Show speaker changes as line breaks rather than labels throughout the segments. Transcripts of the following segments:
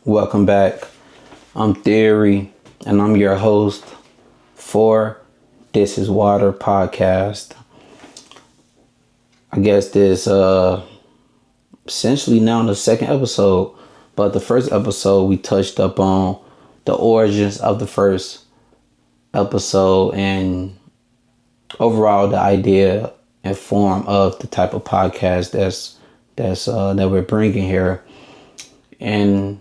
Welcome back. I'm Theory, and I'm your host for This Is Water podcast. I guess this essentially now the second episode, but the first episode we touched up on the origins of the first episode and overall the idea and form of the type of podcast that we're bringing here. And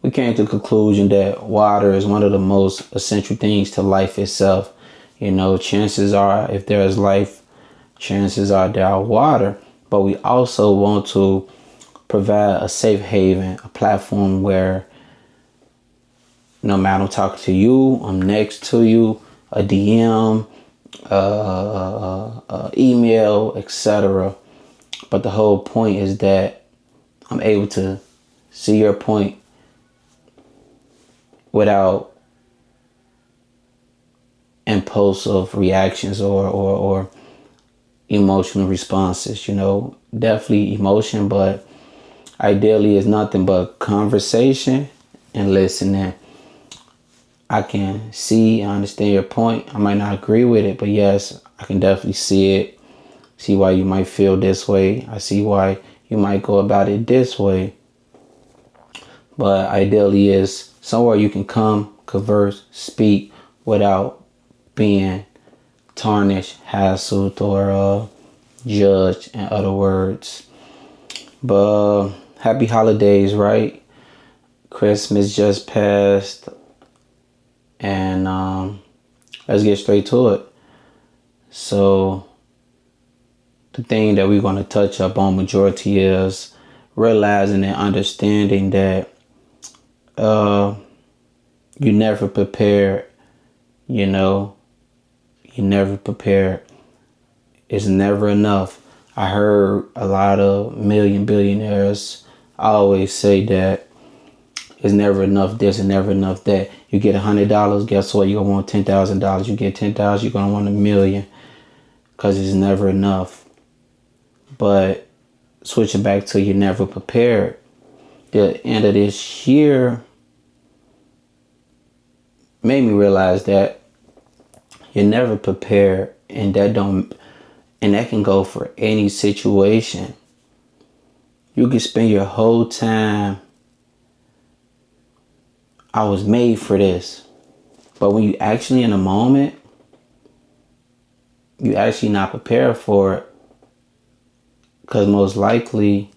we came to the conclusion that water is one of the most essential things to life itself. You know, chances are if there is life, chances are there are water. But we also want to provide a safe haven, a platform where no matter I'm talking to you, I'm next to you, a DM, email, etc. But the whole point is that I'm able to see your point without impulsive reactions or emotional responses. You know, definitely emotion, but ideally it's nothing but conversation and listening. I can see and understand your point. I might not agree with it, but yes, I can definitely see it. See why you might feel this way. I see why you might go about it this way. But ideally is somewhere you can come, converse, speak without being tarnished, hassled, or judged, in other words. But happy holidays, right? Christmas just passed, and let's get straight to it. So the thing that we're going to touch up on majority is realizing and understanding that you never prepared. You know, you never prepared. It's never enough. I heard a lot of billionaires always say that it's never enough this and never enough that. You get $100, guess what? You're gonna want $10,000. You get 10,000, you're gonna want $1 million, because it's never enough. But switching back to you never prepared. The end of this year made me realize that you're never prepared, and that can go for any situation. You can spend your whole time, I was made for this. But when you actually in a moment, you actually not prepared for it. Because most likely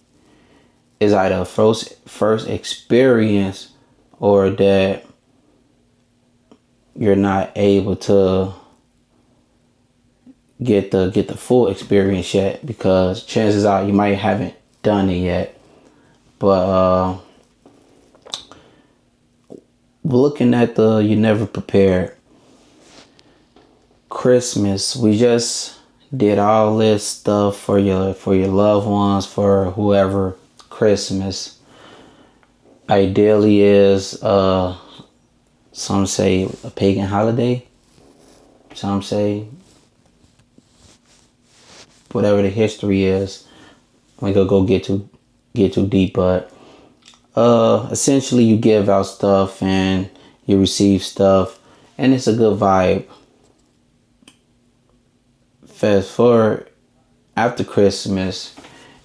it's either a first experience, or that you're not able to get the full experience yet, because chances are you might haven't done it yet. But looking at the you never prepared Christmas, we just did all this stuff for your loved ones, for whoever. Christmas ideally is some say a pagan holiday, some say whatever the history is. We gonna go get too deep, but essentially you give out stuff and you receive stuff, and it's a good vibe. Fast forward after Christmas,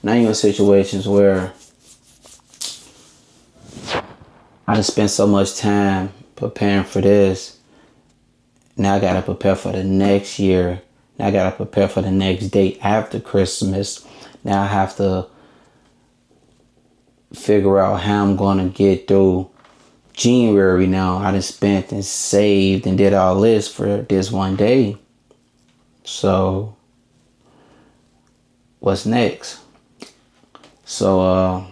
now you're in situations where I done spent so much time preparing for this. Now I gotta prepare for the next year. Now I gotta prepare for the next day after Christmas. Now I have to figure out how I'm gonna get through January. Now I done spent and saved and did all this for this one day. So what's next? So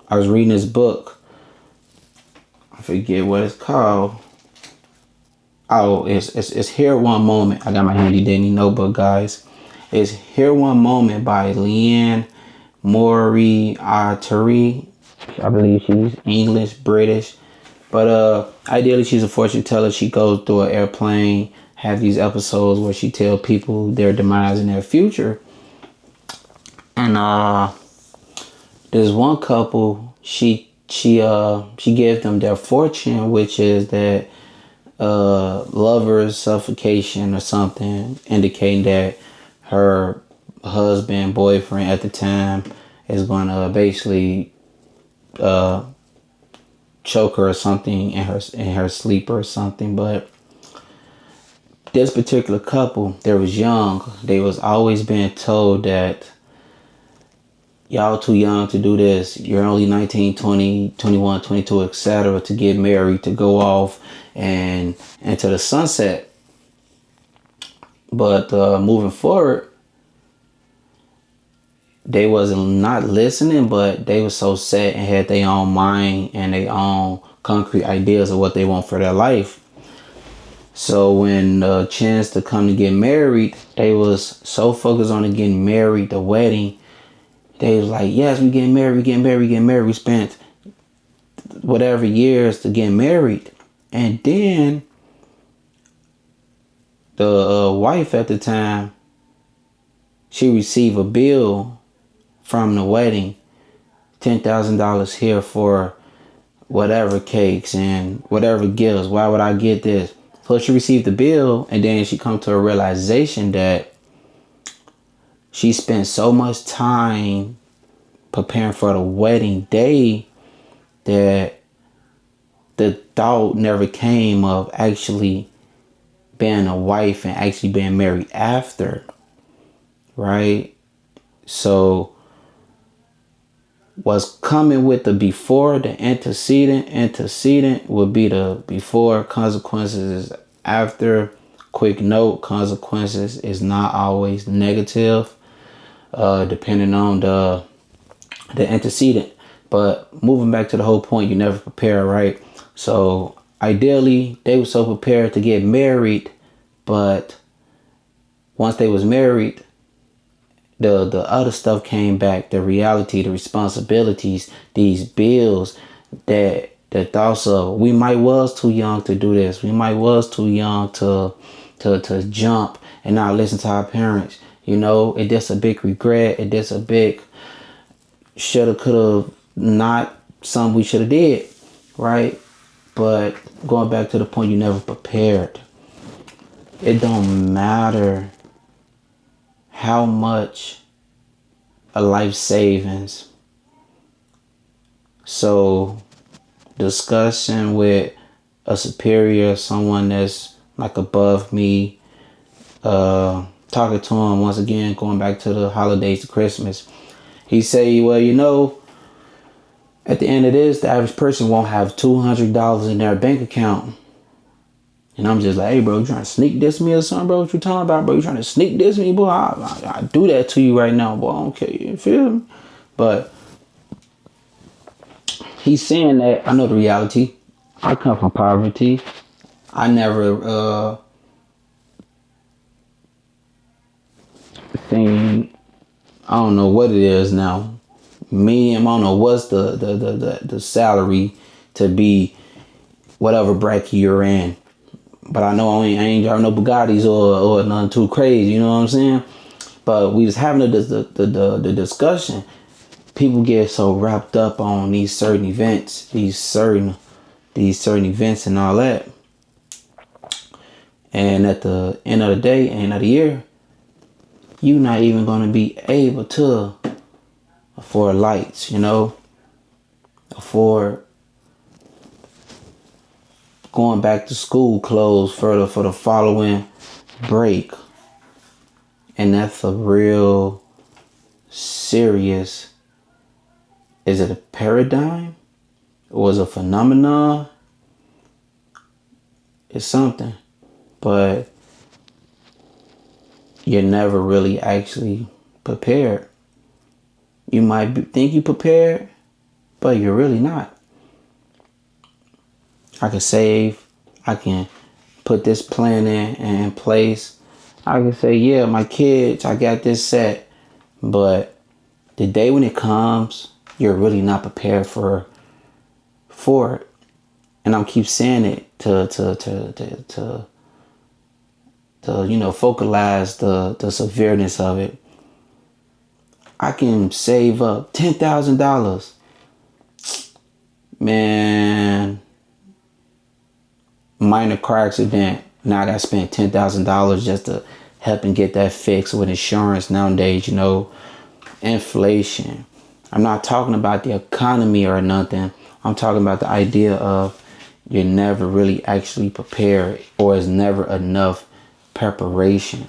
I was reading this book. I forget what it's called. Oh, it's Here One Moment. I got my handy dandy notebook, guys. It's Here One Moment by Leanne Moriarty. I believe she's English, British. But ideally she's a fortune teller. She goes through an airplane, have these episodes where she tell people their demise in their future. And there's one couple, she she gave them their fortune, which is that lover's suffocation or something, indicating that her husband, boyfriend at the time is going to basically choke her or something in her sleep or something. But this particular couple, they was young. They was always being told that y'all too young to do this. You're only 19, 20, 21, 22, etc. to get married, to go off and into the sunset. But moving forward, they wasn't not listening, but they was so set and had their own mind and their own concrete ideas of what they want for their life. So when the chance to come to get married, they was so focused on getting married, the wedding. They was like, yes, we getting married, we getting married, we getting married. We spent whatever years to get married. And then the wife at the time, she received a bill from the wedding, $10,000 here for whatever cakes and whatever gifts. Why would I get this? So she received the bill, and then she come to a realization that she spent so much time preparing for the wedding day that the thought never came of actually being a wife and actually being married after, right? So what's coming with the before, the antecedent would be the before, consequences is after. Quick note, consequences is not always negative, depending on the antecedent. But moving back to the whole point, you never prepare, right? So ideally, they were so prepared to get married, but once they was married, the other stuff came back, the reality, the responsibilities, these bills, that the thoughts of we might was too young to do this, we might was too young to jump and not listen to our parents. You know, it just a big regret, it just a big shoulda, coulda, not something we shoulda did, right? But going back to the point, you never prepared. It don't matter how much a life savings. So discussion with a superior, someone that's like above me, talking to him once again, going back to the holidays, to Christmas. He say, well, you know, at the end of this, the average person won't have $200 in their bank account. And I'm just like, hey, bro, you trying to sneak diss me or something, bro? What you talking about, bro? You trying to sneak diss me, boy? I do that to you right now, boy. I don't care. You feel me? But he's saying that I know the reality. I come from poverty. I never seen, I don't know what it is now. Medium, I don't know what's the salary to be whatever bracket you're in. But I know I ain't driving no Bugattis or nothing too crazy, you know what I'm saying? But we was having the discussion. People get so wrapped up on these certain events, these certain events and all that. And at the end of the day, end of the year, you're not even going to be able to afford lights, you know, afford going back to school clothes for the following break. And that's a real serious, is it a paradigm or is it a phenomenon? It's something, but you're never really actually prepared. You might think you prepared, but you're really not. I can save. I can put this plan in place. I can say, yeah, my kids, I got this set. But the day when it comes, you're really not prepared for it. And I'm keep saying it to you know, focalize the severeness of it. I can save up $10,000 man, minor car accident. Now I got to spend $10,000 just to help and get that fixed with insurance nowadays, inflation. I'm not talking about the economy or nothing. I'm talking about the idea of you're never really actually prepared, or is never enough preparation.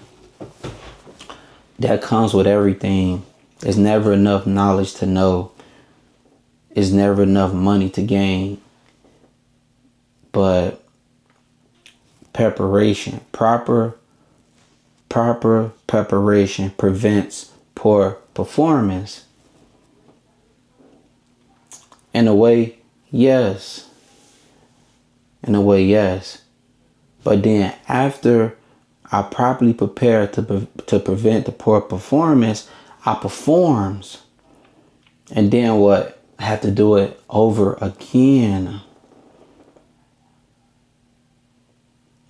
That comes with everything. There's never enough knowledge to know. There's never enough money to gain. But preparation, proper preparation prevents poor performance. In a way, yes. In a way, yes. But then after I properly prepare to prevent the poor performance, I performs. And then what? I have to do it over again.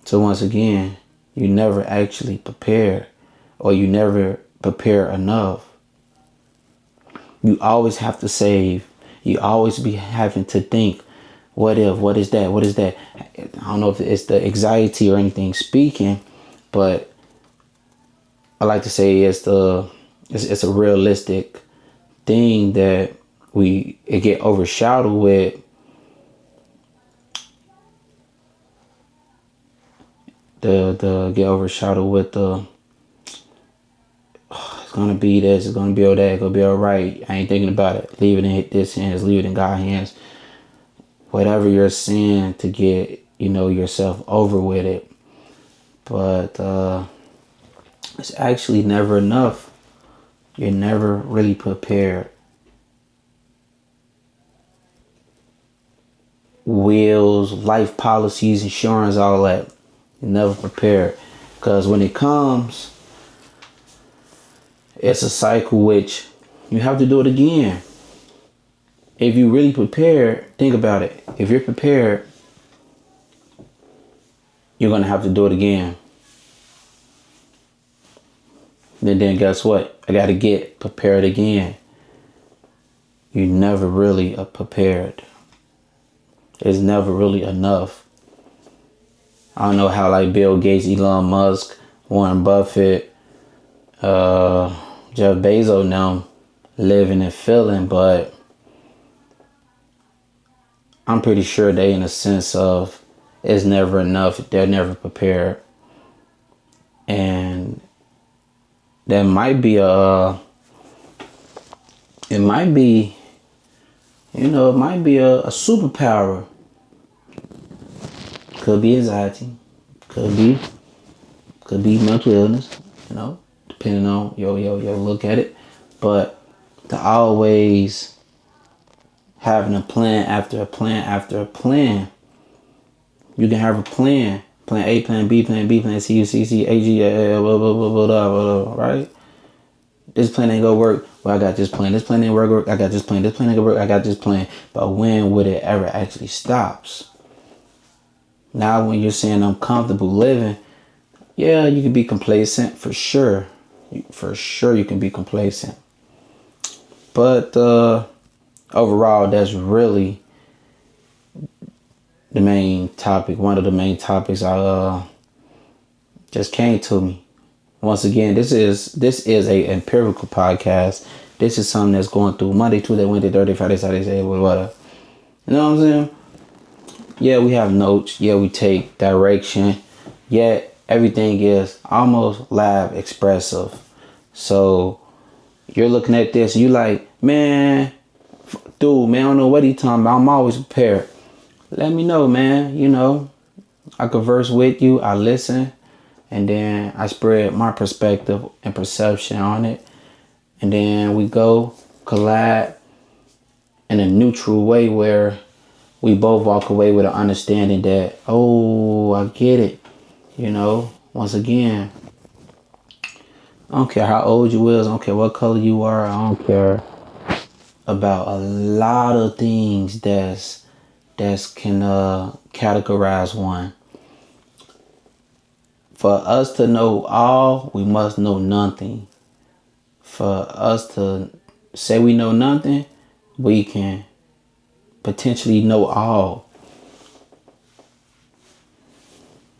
So once again, you never actually prepare, or you never prepare enough. You always have to save. You always be having to think, what if, what is that? What is that? I don't know if it's the anxiety or anything speaking, but I like to say it's a realistic thing that it get overshadowed with the get overshadowed with the it's gonna be this, it's gonna be all that, it's gonna be all right. I ain't thinking about it. Leave it in this hands, leave it in God's hands. Whatever you're saying to get, yourself over with it. But it's actually never enough. You're never really prepared. Wills, life policies, insurance, all that. You're never prepared. Because when it comes, it's a cycle which you have to do it again. If you really prepared, think about it. If you're prepared, you're going to have to do it again. Then guess what? I got to get prepared again. You never really are prepared. It's never really enough. I don't know how like Bill Gates, Elon Musk, Warren Buffett, Jeff Bezos now living and feeling, but I'm pretty sure they in a sense of it's never enough. They're never prepared. And there might be a superpower. Could be anxiety. Could be mental illness, depending on your look at it. But to always having a plan after a plan after a plan. You can have a plan. Plan A, plan B, plan B, plan C, C, C, A, G, A, blah, blah, blah, blah, blah, blah, right? This plan ain't gonna work. Well, I got this plan. This plan ain't work. I got this plan. This plan ain't gonna work. I got this plan. But when would it ever actually stops? Now when you're saying I'm comfortable living, yeah, you can be complacent for sure. For sure you can be complacent. But overall, that's really the main topic. One of the main topics I just came to me. Once again, this is a empirical podcast. This is something that's going through Monday, Tuesday, Wednesday, Thursday, Friday, Saturday, Sunday, whatever. You know what I'm saying? Yeah, we have notes. Yeah, we take direction. Yet everything is almost lab expressive. So you're looking at this, you like, man, dude, man, I don't know what he's talking about. I'm always prepared. Let me know, man. I converse with you. I listen. And then I spread my perspective and perception on it. And then we go collab in a neutral way where we both walk away with an understanding that, oh, I get it. Once again, I don't care how old you is. I don't care what color you are. I don't care about a lot of things that can categorize one. For us to know all, we must know nothing. For us to say we know nothing, we can potentially know all.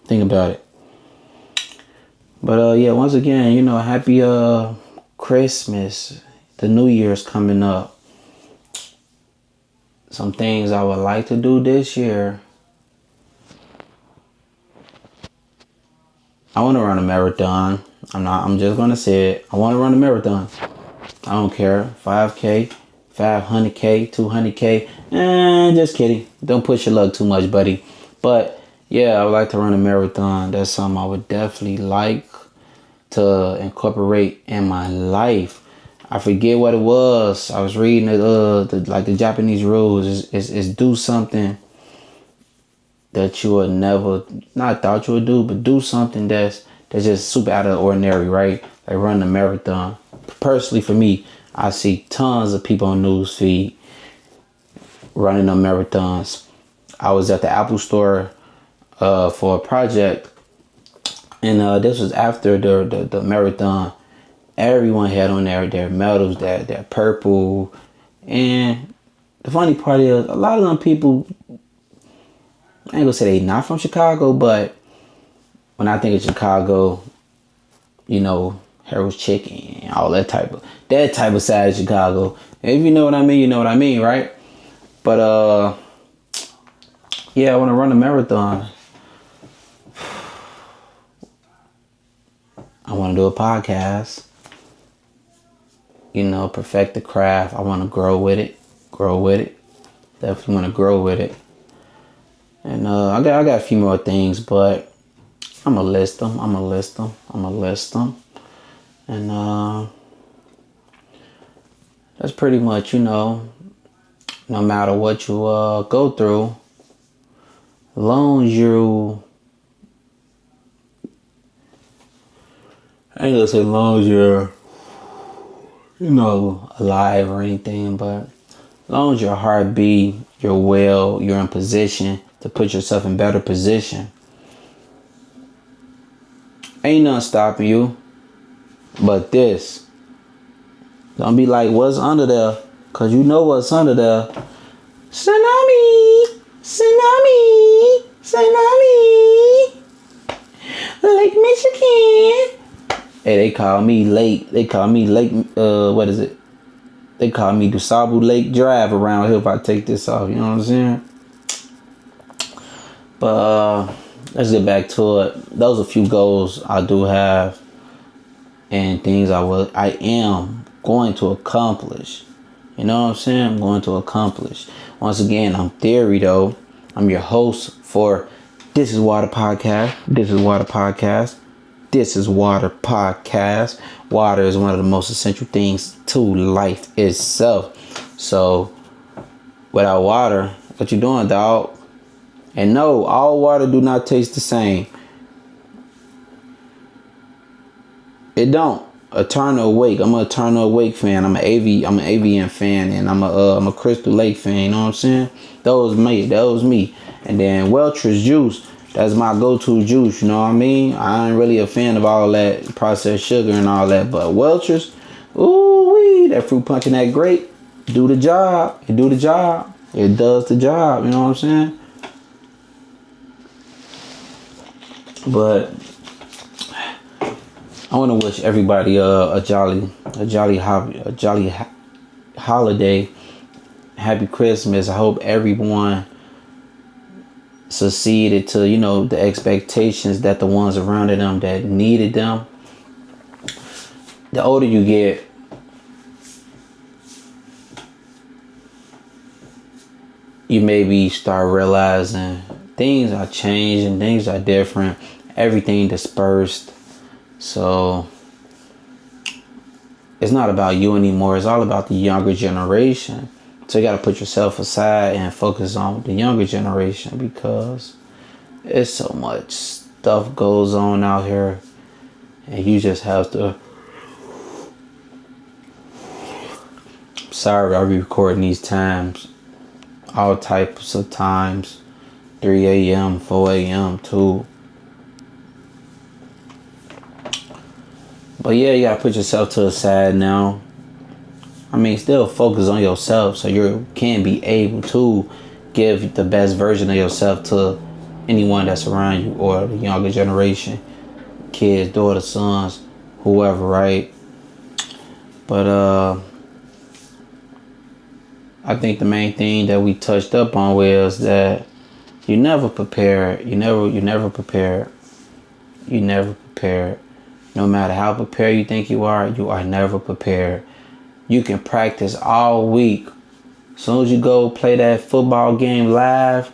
Think about it. But yeah, once again, happy Christmas. The New Year's coming up. Some things I would like to do this year. I want to run a marathon. I'm just gonna say it. I want to run a marathon. I don't care. 5K, 500K, 200K. Just kidding. Don't push your luck too much, buddy. But yeah, I would like to run a marathon. That's something I would definitely like to incorporate in my life. I forget what it was. I was reading the Japanese rules is do something that you would never not thought you would do, but do something that's just super out of the ordinary, right? Like run a marathon. Personally, for me, I see tons of people on news feed running on marathons. I was at the Apple store for a project, and this was after the marathon. Everyone had on their medals, that purple, and the funny part is a lot of them people, I ain't gonna say they not from Chicago, but when I think of Chicago, Harold's Chicken, all that type of side of Chicago. If you know what I mean, you know what I mean, right? But yeah, I want to run a marathon. I want to do a podcast. Perfect the craft. I want to grow with it. Definitely want to grow with it. And I got a few more things, but I'm gonna list them. And that's pretty much, no matter what you go through, as long as I ain't gonna say as long as you're, alive or anything, but as long as your heart beat, you're in position to put yourself in better position. Ain't nothing stopping you but this. Don't be like, what's under there? Because you know what's under there. Tsunami! Lake Michigan! Hey, they call me Lake, what is it? They call me DuSable Lake Drive around here if I take this off, you know what I'm saying? But let's get back to it. Those are a few goals I do have and things I am going to accomplish. You know what I'm saying? I'm going to accomplish. Once again, I'm Theory though. I'm your host for This Is Water Podcast. Water is one of the most essential things to life itself. So without water, what you doing, dog? And no, all water do not taste the same. It don't. Eternal Awake. I'm an Eternal Awake fan. I'm an AVN fan, and I'm a Crystal Lake fan. You know what I'm saying? That was me. And then Welch's juice. That's my go-to juice. You know what I mean? I ain't really a fan of all that processed sugar and all that, but Welch's, ooh-wee, that fruit punch and that grape, do the job. It do the job. It does the job. You know what I'm saying? But I want to wish everybody a jolly holiday. Happy Christmas. I hope everyone succeeded to, the expectations that the ones around them that needed them. The older you get, you maybe start realizing things are changing, things are different, everything dispersed. So it's not about you anymore. It's all about the younger generation. So you got to put yourself aside and focus on the younger generation, because it's so much stuff goes on out here, and you just have to. Sorry, I'll be recording these times, all types of times, 3 a.m., 4 a.m., 2. But yeah, you gotta put yourself to the side now. still focus on yourself so you can be able to give the best version of yourself to anyone that's around you or the younger generation, kids, daughters, sons, whoever, right? But I think the main thing that we touched up on was that you never prepare. You never prepare. You never prepared. No matter how prepared you think you are never prepared. You can practice all week. As soon as you go play that football game live,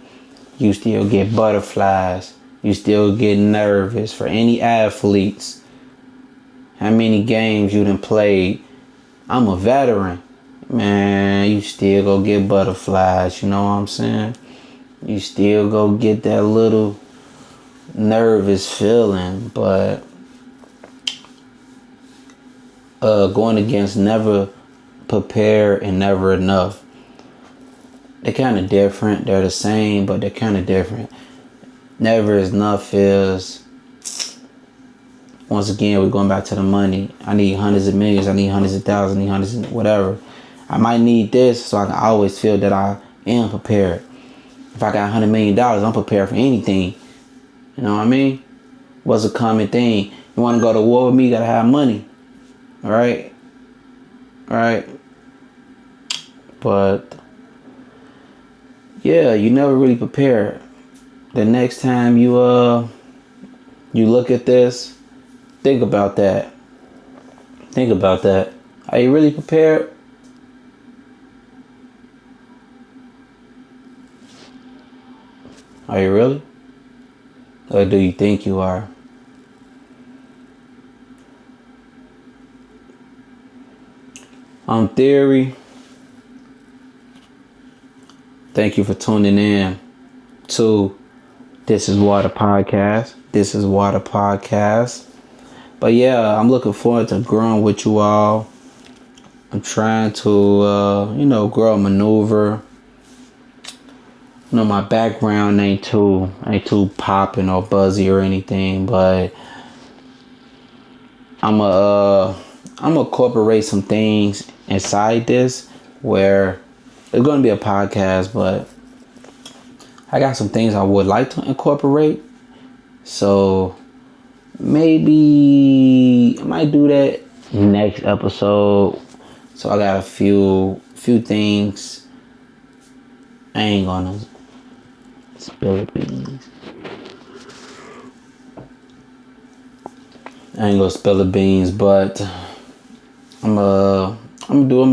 you still get butterflies. You still get nervous. For any athletes, how many games you done played? I'm a veteran. Man, you still go get butterflies. You know what I'm saying? You still go get that little nervous feeling, but going against never prepare and never enough, they're kind of different. They're the same, but they're kind of different. Never enough is, once again, we're going back to the money. I need hundreds of millions, I need hundreds of thousands, I need hundreds of whatever. I might need this so I can always feel that I am prepared. If I got $100 million, I'm prepared for anything. You know what I mean? What's a common thing? You want to go to war with me, you got to have money. All right? But, yeah, you never really prepare. The next time you look at this, think about that. Think about that. Are you really prepared? Are you really? Or do you think you are? Theory. Thank you for tuning in to This Is Water Podcast. This is Water Podcast. But yeah, I'm looking forward to growing with you all. I'm trying to, grow, maneuver. My background ain't too popping or buzzy or anything, but I'm a incorporate some things inside this where it's going to be a podcast, but I got some things I would like to incorporate. So maybe I might do that next episode. So I got a few things. I ain't gonna spill the beans. I ain't gonna spill the beans, but I'm gonna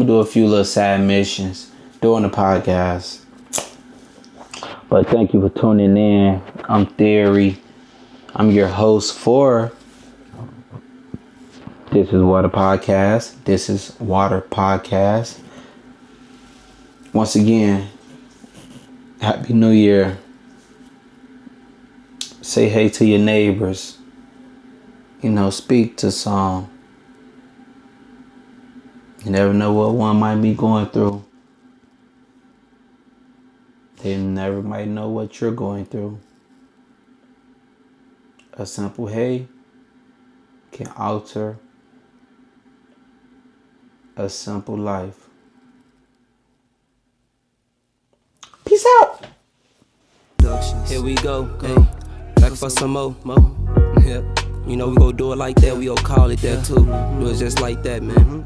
do a few little side missions during the podcast. But thank you for tuning in. I'm Theory. I'm your host for This Is Water Podcast. This is Water Podcast. Once again, Happy New Year. Say hey to your neighbors. Speak to some. You never know what one might be going through. They never might know what you're going through. A simple hey can alter a simple life. Peace out.
Here we go. Hey, back for some more. Yeah. We gon' do it like that. We gon' call it that too. Do it just like that, man.